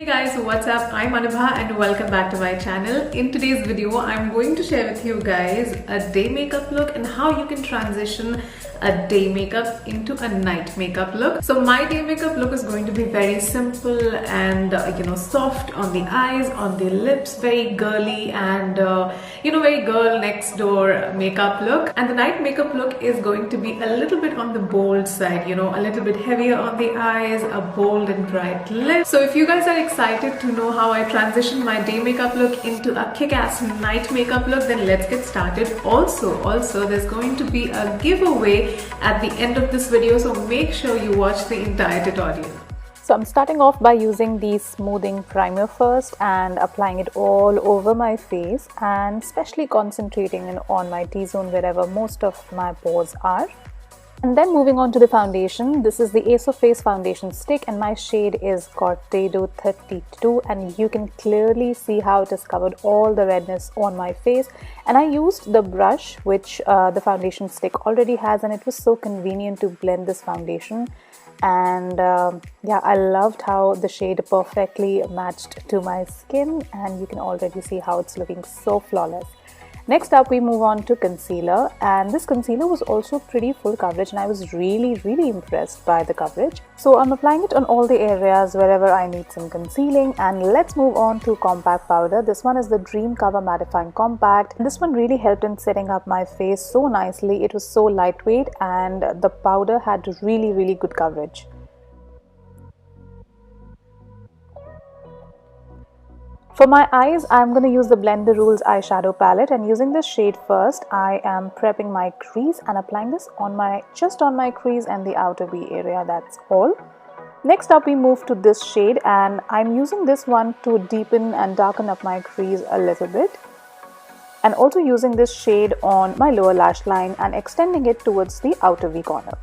Hey guys, what's up? I'm Anubha and welcome back to my channel. In today's video, I'm going to share with you guys a day makeup look and how you can transition a day makeup into a night makeup look. So my day makeup look is going to be very simple and soft on the eyes, on the lips, very girly and very girl next door makeup look. And the night makeup look is going to be a little bit on the bold side, a little bit heavier on the eyes, a bold and bright lip. So if you guys are excited to know how I transition my day makeup look into a kick-ass night makeup look, then let's get started. Also there's going to be a giveaway at the end of this video, so make sure you watch the entire tutorial. So I'm starting off by using the smoothing primer first and applying it all over my face, and especially concentrating on my T-zone wherever most of my pores are. And then moving on to the foundation. This is the Ace of Face foundation stick and my shade is Cortado 32, and you can clearly see how it has covered all the redness on my face. And I used the brush which the foundation stick already has, and it was so convenient to blend this foundation. And yeah, I loved how the shade perfectly matched to my skin, and you can already see how it's looking so flawless. Next up, we move on to concealer, and this concealer was also pretty full coverage and I was really impressed by the coverage. So I'm applying it on all the areas wherever I need some concealing. And let's move on to compact powder. This one is the Dream Cover Mattifying Compact. This one really helped in setting up my face so nicely. It was so lightweight and the powder had really good coverage. For my eyes, I'm going to use the Blend the Rules eyeshadow palette, and using this shade first, I am prepping my crease and applying this just on my crease and the outer V area, that's all. Next up, we move to this shade, and I'm using this one to deepen and darken up my crease a little bit. And also using this shade on my lower lash line and extending it towards the outer V corner.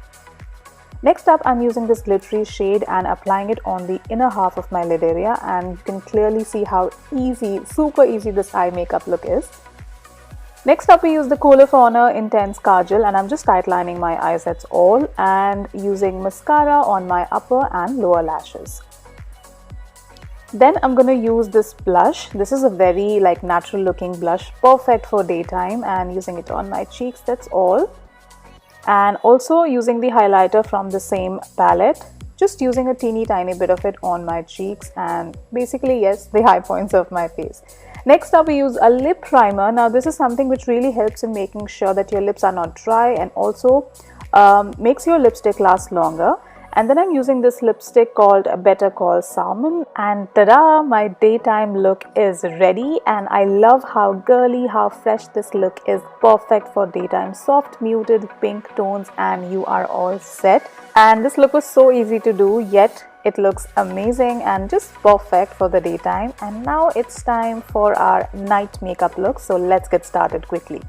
Next up, I'm using this glittery shade and applying it on the inner half of my lid area, and you can clearly see how super easy this eye makeup look is. Next up, we use the Kohl Intense Kajal, and I'm just tightlining my eyes, that's all, and using mascara on my upper and lower lashes. Then I'm going to use this blush. This is a very natural looking blush, perfect for daytime, and using it on my cheeks, that's all. And also using the highlighter from the same palette, just using a tiny bit of it on my cheeks and basically, yes, the high points of my face. Next up, we use a lip primer. Now this is something which really helps in making sure that your lips are not dry and also makes your lipstick last longer. And then I'm using this lipstick called Kohl Salmon, and ta-da, my daytime look is ready. And I love how girly, how fresh this look is, perfect for daytime, soft muted pink tones, and you are all set. And this look was so easy to do, yet it looks amazing and just perfect for the daytime. And now it's time for our night makeup look, so let's get started quickly.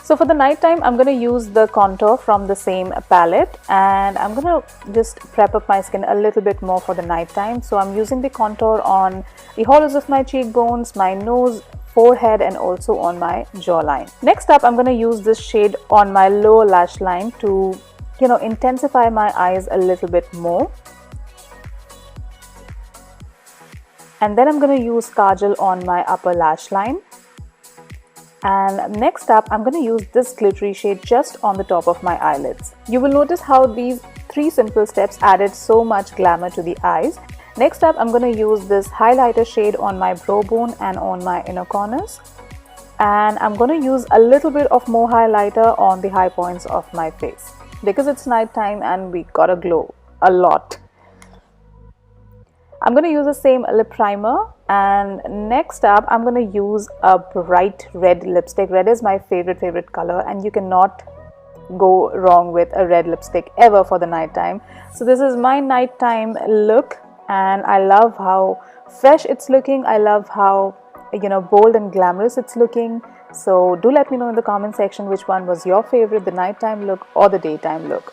So for the nighttime, I'm going to use the contour from the same palette, and I'm going to just prep up my skin a little bit more for the nighttime. So I'm using the contour on the hollows of my cheekbones, my nose, forehead, and also on my jawline. Next up, I'm going to use this shade on my lower lash line to, intensify my eyes a little bit more. And then I'm going to use kajal on my upper lash line. And next up, I'm going to use this glittery shade just on the top of my eyelids. You will notice how these 3 simple steps added so much glamour to the eyes. Next up, I'm going to use this highlighter shade on my brow bone and on my inner corners. And I'm going to use a little bit of more highlighter on the high points of my face, because it's nighttime and we gotta glow a lot. I'm going to use the same lip primer, and next up I'm going to use a bright red lipstick. Red is my favorite color, and you cannot go wrong with a red lipstick ever for the nighttime. So this is my nighttime look, and I love how fresh it's looking. I love how bold and glamorous it's looking. So do let me know in the comment section which one was your favorite, the nighttime look or the daytime look.